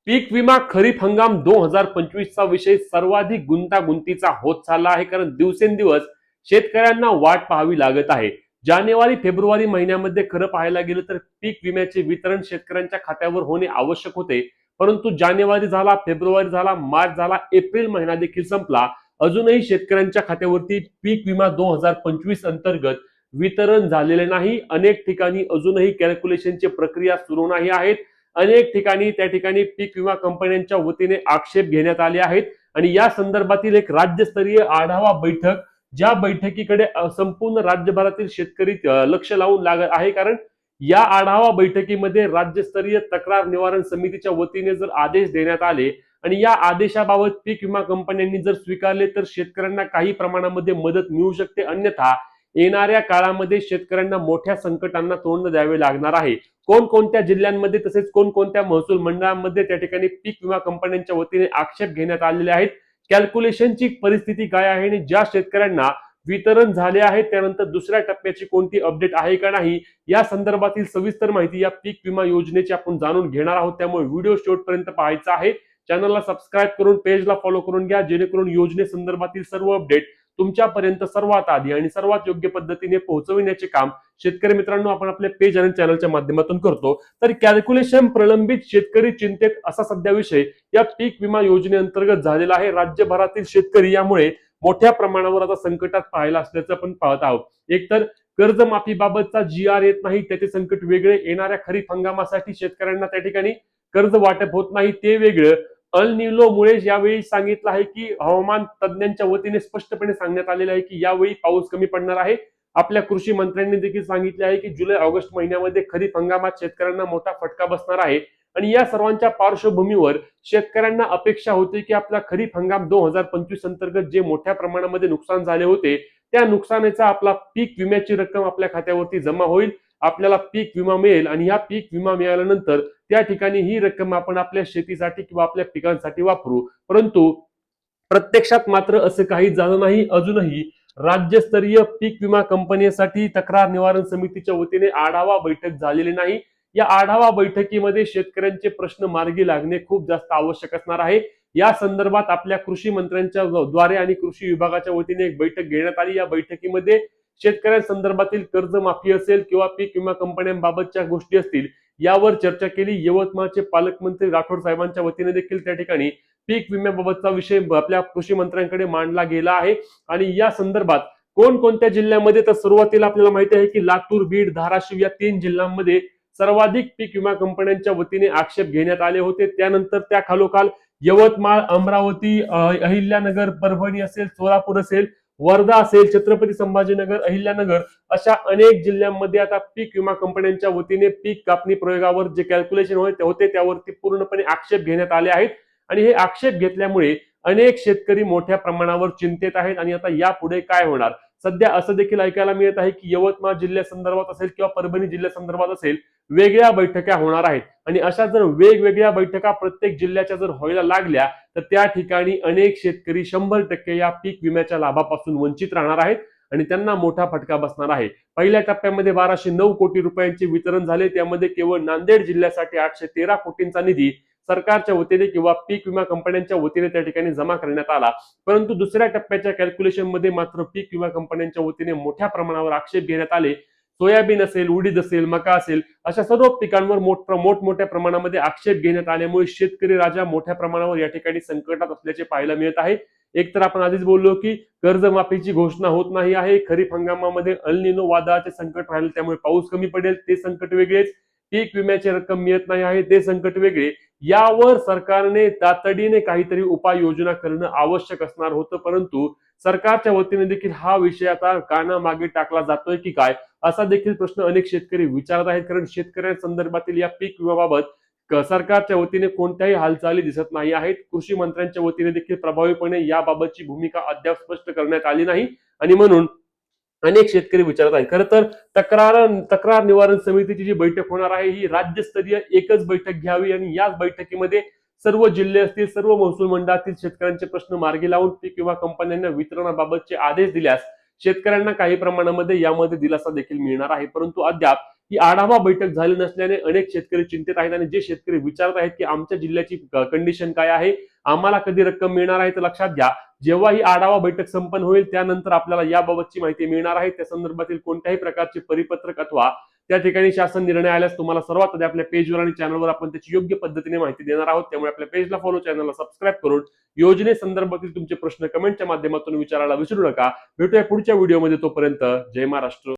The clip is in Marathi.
पीक विमा खरीप हंगाम 2025 चा विषय सर्वाधिक गुंतागुंतीचा होत चालला आहे, कारण दिवसेंदिवस शेतकऱ्यांना वाट पाहावी लागत आहे. जानेवारी फेब्रुवारी महिन्यामध्ये खरं पाहायला गेलं तर पीक विम्याचे वितरण शेतकऱ्यांच्या खात्यावर होणे आवश्यक होते, परंतु जानेवारी झाला, फेब्रुवारी झाला, मार्च झाला, एप्रिल महिना देखील संपला, अजूनही शेतकऱ्यांच्या खात्यावरती पीक विमा 2025 अंतर्गत वितरण झालेले नाही. अनेक ठिकाणी अजूनही कॅल्क्युलेशनची प्रक्रिया सुरू नाही आहेत. अनेक ठिकाणी त्या ठिकाणी पीक विमा कंपन्यांच्या वतीने आक्षेप घेण्यात आले आहेत आणि या संदर्भातील एक राज्यस्तरीय आढावा बैठक, ज्या बैठकीकडे संपूर्ण राज्यभरातील शेतकरी लक्ष लावून लागत आहे, कारण या आढावा बैठकीमध्ये राज्यस्तरीय तक्रार निवारण समितीच्या वतीने जर आदेश देण्यात आले आणि या आदेशाबाबत पीक विमा कंपन्यांनी जर स्वीकारले तर शेतकऱ्यांना काही प्रमाणामध्ये मदत मिळू शकते, अन्यथा येणाऱ्या काळामध्ये शेतकऱ्यांना मोठ्या संकटांना तोंड द्यावे लागणार आहे. कोणकोणत्या जिल्ह्यांमध्ये तसेच कोणकोणत्या महसूल मंडळांमध्ये त्या ठिकाणी पीक विमा कंपन्यांच्या वतीने आक्षेप घेण्यात आलेले आहेत, कॅल्क्युलेशनची परिस्थिती काय आहे आणि ज्या शेतकऱ्यांना वितरण झाले आहे त्यानंतर दुसऱ्या टप्प्याची कोणती अपडेट आहे का नाही, या संदर्भातील सविस्तर माहिती या पीक विमा योजनेची आपण जाणून घेणार आहोत. त्यामुळे व्हिडिओ शेवटपर्यंत पाहायचा आहे. चॅनलला सबस्क्राईब करून पेजला फॉलो करून घ्या, जेणेकरून योजनेसंदर्भातील सर्व अपडेट तुमच्यापर्यंत सर्वात आधी आणि सर्वात योग्य पद्धतीने पोहोचविण्याचे काम शेतकरी मित्रांनो आपण आपल्या पेज आणि चॅनलच्या माध्यमातून करतो. तर कॅल्क्युलेशन प्रलंबित, शेतकरी चिंतेत, असा सध्या विषय या पीक विमा योजनेअंतर्गत झालेला आहे. राज्यभरातील शेतकरी यामुळे मोठ्या प्रमाणावर आता संकटात पाहायला असल्याचं आपण पाहत आहोत. एकतर कर्जमाफीबाबतचा GR येत नाही, त्याचे संकट वेगळे. येणाऱ्या खरीप हंगामासाठी शेतकऱ्यांना त्या ठिकाणी कर्ज वाटप होत नाही, ते वेगळं. अल निनोमुळे यावेळी सांगितलं आहे की हवामान तज्ञांच्या वतीने स्पष्टपणे सांगण्यात आलेलं आहे की यावेळी पाऊस कमी पडणार आहे. आपल्या कृषी मंत्र्यांनी देखील सांगितले आहे की जुलै ऑगस्ट महिन्यामध्ये खरीप हंगामात शेतकऱ्यांना मोठा फटका बसणार आहे आणि या सर्वांच्या पार्श्वभूमीवर शेतकऱ्यांना अपेक्षा होती की आपला खरीप हंगाम 2025 अंतर्गत जे मोठ्या प्रमाणामध्ये नुकसान झाले होते त्या नुकसानाचा आपला पीक विम्याची रक्कम आपल्या खात्यावरती जमा होईल, आपल्याला पीक विमा मिळेल आणि या पीक विमा मिळाल्यानंतर त्या ठिकाणी ही रक्कम आपण आपल्या शेतीसाठी किंवा आपल्या पिकांसाठी वापरू. परंतु प्रत्यक्षात मात्र असं काही झालं नाही. अजूनही राज्यस्तरीय पीक विमा कंपनीसाठी तक्रार निवारण समितीच्या वतीने आढावा बैठक झालेली नाही. या आढावा बैठकीमध्ये शेतकऱ्यांचे प्रश्न मार्गी लागणे खूप जास्त आवश्यक असणार आहे. या संदर्भात आपल्या कृषी मंत्र्यांच्या द्वारे आणि कृषी विभागाच्या वतीने एक बैठक घेण्यात आली. या बैठकीमध्ये शेतकऱ्यांसंदर्भातील कर्जमाफी असेल किंवा पीक विमा कंपन्यांबाबतच्या गोष्टी असतील यावर चर्चा केली. यवतमाळचे पालकमंत्री राठोड साहेबांच्या वतीने देखील त्या ठिकाणी पीक विम्याबाबतचा विषय आपल्या कृषी मंत्र्यांकडे मांडला गेला आहे आणि या संदर्भात कोणकोणत्या जिल्ह्यामध्ये, तर सुरुवातीला आपल्याला माहिती आहे की लातूर, बीड, धाराशिव या 3 जिल्ह्यांमध्ये सर्वाधिक पीक विमा कंपन्यांच्या वतीने आक्षेप घेण्यात आले होते. त्यानंतर त्या खालोखाल यवतमाळ, अमरावती, अहिल्यानगर, परभणी असेल, सोलापूर असेल, वर्धा असेल, छत्रपती संभाजीनगर, अहिल्यानगर अशा अनेक जिल्ह्यांमध्ये आता पीक विमा कंपन्यांच्या वतीने पीक कापणी प्रयोगावर जे कॅल्क्युलेशन होते त्यावरती पूर्णपणे आक्षेप घेण्यात आले आहेत आणि हे आक्षेप घेतल्यामुळे अनेक शेतकरी मोठ्या प्रमाणावर चिंतेत आहेत. आणि आता यापुढे काय होणार, सध्या असं देखील ऐकायला मिळत आहे की यवतमाळ जिल्ह्यासंदर्भात असेल किंवा परभणी जिल्ह्यासंदर्भात असेल वेगळ्या बैठका होणार आहेत आणि अशा जर वेगवेगळ्या बैठका प्रत्येक जिल्ह्याच्या जर व्हायला लागल्या तर त्या ठिकाणी अनेक शेतकरी 100% या पीक विम्याच्या लाभापासून वंचित राहणार आहेत आणि त्यांना मोठा फटका बसणार आहे. पहिल्या टप्प्यामध्ये 1209 कोटी रुपयांचे वितरण झाले, त्यामध्ये केवळ नांदेड जिल्ह्यासाठी 813 कोटींचा निधी सरकारच्या वतीने किंवा पीक विमा कंपन्यांच्या वतीने त्या ठिकाणी जमा करण्यात आला. परंतु दुसऱ्या टप्प्याच्या कॅल्क्युलेशन मध्ये मात्र पीक विमा कंपन्यांच्या वतीने मोठ्या प्रमाणावर आक्षेप घेण्यात आले. सोयाबीन असेल, उडीद असेल, मका असेल अशा सर्व पिकांवर मोठमोठ्या प्रमाणामध्ये आक्षेप घेण्यात आल्यामुळे शेतकरी राजा मोठ्या प्रमाणावर या ठिकाणी संकटात असल्याचे पाहायला मिळत आहे. एकतर आपण आधीच बोललो की कर्जमाफीची घोषणा होत नाही आहे, खरीप हंगामामध्ये अल निनो वादळाचे संकट राहील त्यामुळे पाऊस कमी पडेल ते संकट वेगळेच, पीक विम्याची रक्कम मिळत नाही आहे ते संकट वेगळे. यावर सरकारने तातडीने काहीतरी उपाययोजना करणं आवश्यक असणार होतं, परंतु सरकारच्या वतीने देखील हा विषय आता कानामागे टाकला जातोय की काय, असा देखील प्रश्न अनेक शेतकरी विचारत आहेत. कारण शेतकऱ्यांसंदर्भातील या पीक विम्याबाबत सरकारच्या वतीने कोणत्याही हालचाली दिसत नाही आहेत. कृषी मंत्र्यांच्या वतीने देखील प्रभावीपणे याबाबतची भूमिका अद्याप स्पष्ट करण्यात आली नाही आणि म्हणून अनेक शेतकरी विचारत आहेत. खरं तर तक्रार निवारण समितीची जी बैठक होणार आहे ही राज्यस्तरीय एकच बैठक घ्यावी आणि याच बैठकीमध्ये सर्व जिल्हे असतील, सर्व महसूल मंडळातील शेतकऱ्यांचे प्रश्न मार्गी लावून पीक विमा कंपन्यांना वितरणाबाबतचे आदेश दिल्यास शेतकऱ्यांना काही प्रमाणामध्ये यामध्ये दिलासा देखील मिळणार आहे. परंतु अद्याप ही आढावा बैठक झाली नसल्याने अनेक शेतकरी चिंतेत आहेत आणि जे शेतकरी विचारत आहेत की आमच्या जिल्ह्याची कंडिशन काय आहे, आम्हाला कधी रक्कम मिळणार आहे, तर लक्षात घ्या जेव्हा ही आढावा बैठक संपन्न होईल त्यानंतर आपल्याला याबाबतची माहिती मिळणार आहे. त्या संदर्भातील कोणत्याही प्रकारचे परिपत्रक अथवा त्या ठिकाणी शासन निर्णय आल्यास तुम्हाला सर्वात आधी आपल्या पेजवर आणि चॅनलवर आपण त्याची योग्य पद्धतीने माहिती देणार आहोत. त्यामुळे आपल्या पेजला फॉलो, चॅनलला सबस्क्राईब करून योजनेसंदर्भातील तुमचे प्रश्न कमेंटच्या माध्यमातून विचारायला विसरू नका. भेटूया पुढच्या व्हिडिओमध्ये, तोपर्यंत जय महाराष्ट्र.